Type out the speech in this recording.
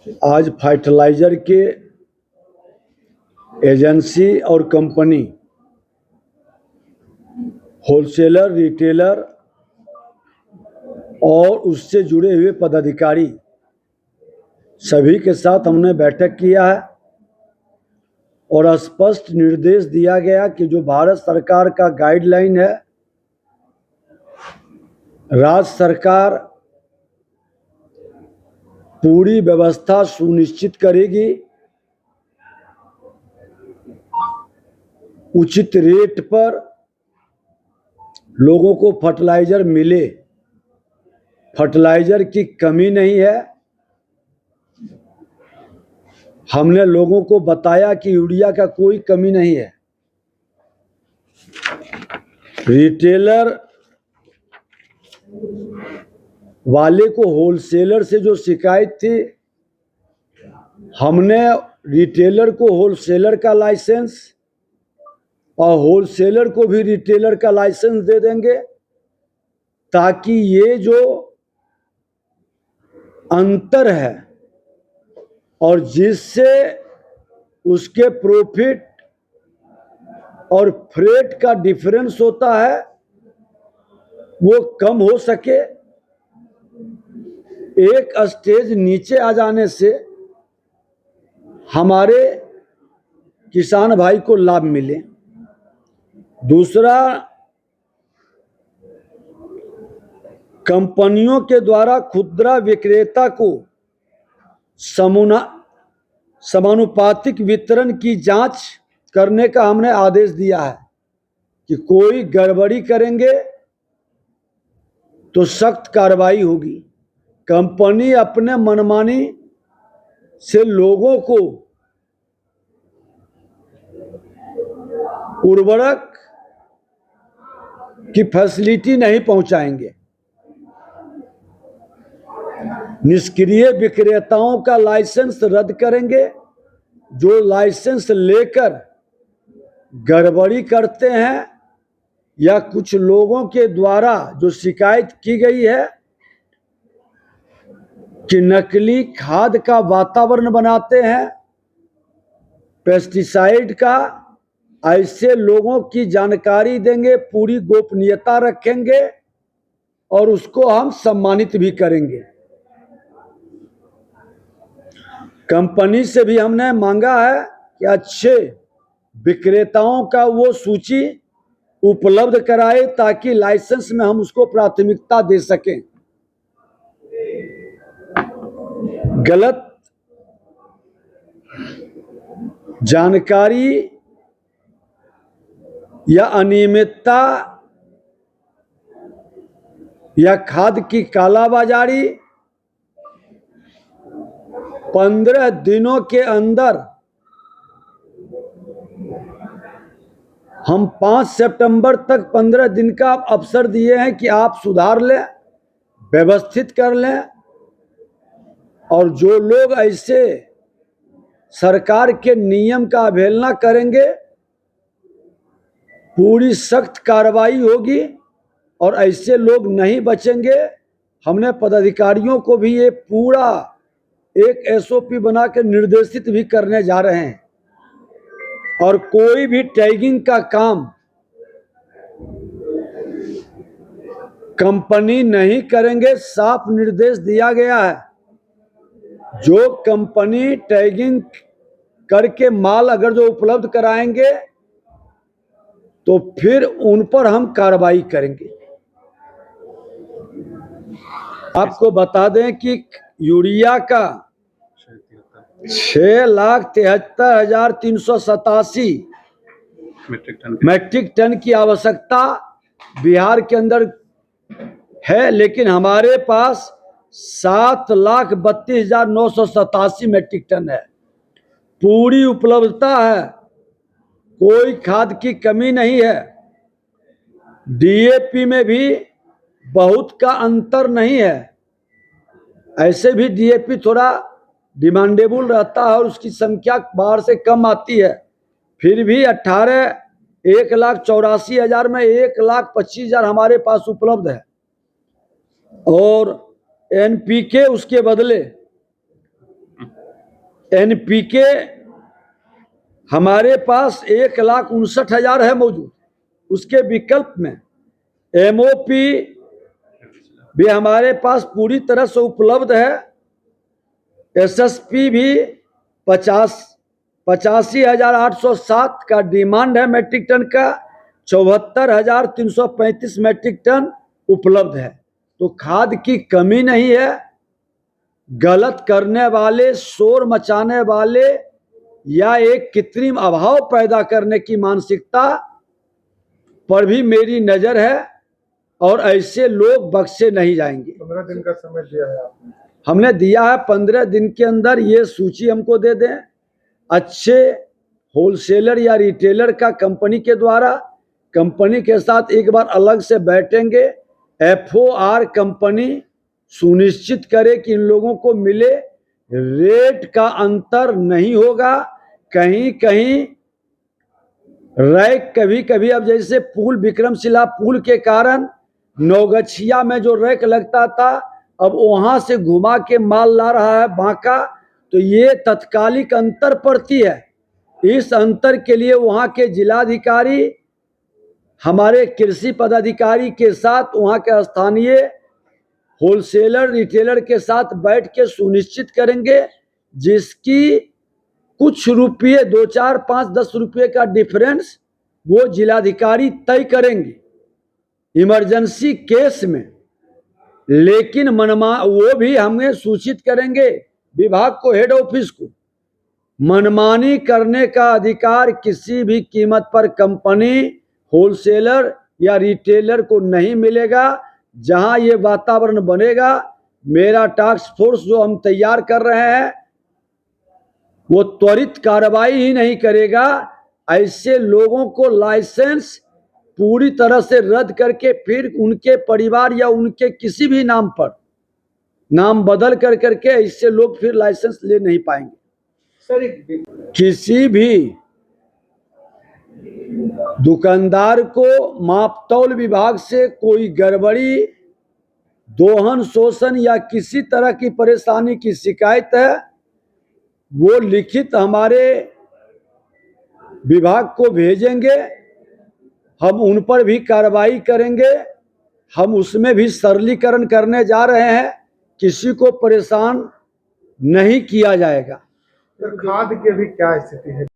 आज फर्टिलाइजर के एजेंसी और कंपनी, होलसेलर, रिटेलर और उससे जुड़े हुए पदाधिकारी सभी के साथ हमने बैठक किया है और स्पष्ट निर्देश दिया गया कि जो भारत सरकार का गाइडलाइन है, राज्य सरकार पूरी व्यवस्था सुनिश्चित करेगी, उचित रेट पर लोगों को फर्टिलाइजर मिले। फर्टिलाइजर की कमी नहीं है। हमने लोगों को बताया कि यूरिया का कोई कमी नहीं है। रिटेलर वाले को होलसेलर से जो शिकायत थी, हमने रिटेलर को होलसेलर का लाइसेंस और होलसेलर को भी रिटेलर का लाइसेंस दे देंगे, ताकि ये जो अंतर है और जिससे उसके प्रॉफिट और फ्रेट का डिफरेंस होता है वो कम हो सके। एक स्टेज नीचे आ जाने से हमारे किसान भाई को लाभ मिले। दूसरा, कंपनियों के द्वारा खुदरा विक्रेता को समानुपातिक वितरण की जांच करने का हमने आदेश दिया है कि कोई गड़बड़ी करेंगे तो सख्त कार्रवाई होगी। कंपनी अपने मनमानी से लोगों को उर्वरक की फैसिलिटी नहीं पहुंचाएंगे। निष्क्रिय विक्रेताओं का लाइसेंस रद्द करेंगे। जो लाइसेंस लेकर गड़बड़ी करते हैं या कुछ लोगों के द्वारा जो शिकायत की गई है कि नकली खाद का वातावरण बनाते हैं, पेस्टिसाइड का, ऐसे लोगों की जानकारी देंगे, पूरी गोपनीयता रखेंगे और उसको हम सम्मानित भी करेंगे। कंपनी से भी हमने मांगा है कि अच्छे विक्रेताओं का वो सूची उपलब्ध कराए ताकि लाइसेंस में हम उसको प्राथमिकता दे सकें। गलत जानकारी या अनियमितता या खाद की कालाबाजारी 15 दिनों के अंदर हम 5 सितंबर तक 15 दिन का अवसर दिए हैं कि आप सुधार लें, व्यवस्थित कर लें और जो लोग ऐसे सरकार के नियम का अवहेलना करेंगे पूरी सख्त कार्रवाई होगी और ऐसे लोग नहीं बचेंगे। हमने पदाधिकारियों को भी ये पूरा एक एसओपी बना के निर्देशित भी करने जा रहे हैं और कोई भी टैगिंग का काम कंपनी नहीं करेंगे। साफ निर्देश दिया गया है, जो कंपनी टैगिंग करके माल अगर जो उपलब्ध कराएंगे तो फिर उन पर हम कार्रवाई करेंगे। आपको बता दें कि यूरिया का 6,73,387 मैट्रिक टन की आवश्यकता बिहार के अंदर है, लेकिन हमारे पास 7,32,987 मैट्रिक टन है। पूरी उपलब्धता है, कोई खाद की कमी नहीं है। डीएपी में भी बहुत का अंतर नहीं है। ऐसे भी डीएपी थोड़ा डिमांडेबल रहता है और उसकी संख्या बाहर से कम आती है, फिर भी 1,84,000 में 1,25,000 हमारे पास उपलब्ध है। और एनपीके उसके बदले एनपीके हमारे पास 1,59,000 है मौजूद। उसके विकल्प में एमओपी भी हमारे पास पूरी तरह से उपलब्ध है। एसएसपी भी 85,807 का डिमांड है मेट्रिक टन का, 74,335 मेट्रिक टन उपलब्ध है। तो खाद की कमी नहीं है। गलत करने वाले, शोर मचाने वाले या एक कृत्रिम अभाव पैदा करने की मानसिकता पर भी मेरी नजर है और ऐसे लोग बख्शे नहीं जाएंगे। 15 दिन का समय दिया है आपने। हमने दिया है 15 दिन के अंदर ये सूची हमको दे दें। अच्छे होलसेलर या रिटेलर का कंपनी के द्वारा, कंपनी के साथ एक बार अलग से बैठेंगे। एफओआर कंपनी सुनिश्चित करे कि इन लोगों को मिले। रेट का अंतर नहीं होगा। कहीं कहीं रैक कभी कभी, अब जैसे पुल विक्रमशिला पुल के कारण नौगछिया में जो रैक लगता था, अब वहां से घुमा के माल ला रहा है बांका, तो ये तत्कालिक अंतर पड़ती है। इस अंतर के लिए वहां के जिलाधिकारी हमारे कृषि पदाधिकारी के साथ वहां के स्थानीय होलसेलर रिटेलर के साथ बैठ के सुनिश्चित करेंगे, जिसकी कुछ रुपये 2, 4, 5, 10 रुपये का डिफरेंस वो जिलाधिकारी तय करेंगे इमरजेंसी केस में। लेकिन वो भी हमें सूचित करेंगे विभाग को, हेड ऑफिस को। मनमानी करने का अधिकार किसी भी कीमत पर कंपनी, होलसेलर या रिटेलर को नहीं मिलेगा। जहां ये वातावरण बनेगा, मेरा टास्क फोर्स जो हम तैयार कर रहे हैं वो त्वरित कार्रवाई ही नहीं करेगा। ऐसे लोगों को लाइसेंस पूरी तरह से रद्द करके फिर उनके परिवार या उनके किसी भी नाम पर नाम बदल कर करके ऐसे लोग फिर लाइसेंस ले नहीं पाएंगे। सर, किसी भी दुकानदार को मापतौल विभाग से कोई गड़बड़ी, दोहन, शोषण या किसी तरह की परेशानी की शिकायत है, वो लिखित हमारे विभाग को भेजेंगे। हम उन पर भी कार्रवाई करेंगे। हम उसमें भी सरलीकरण करने जा रहे हैं। किसी को परेशान नहीं किया जाएगा। खाद की अभी क्या स्थिति है?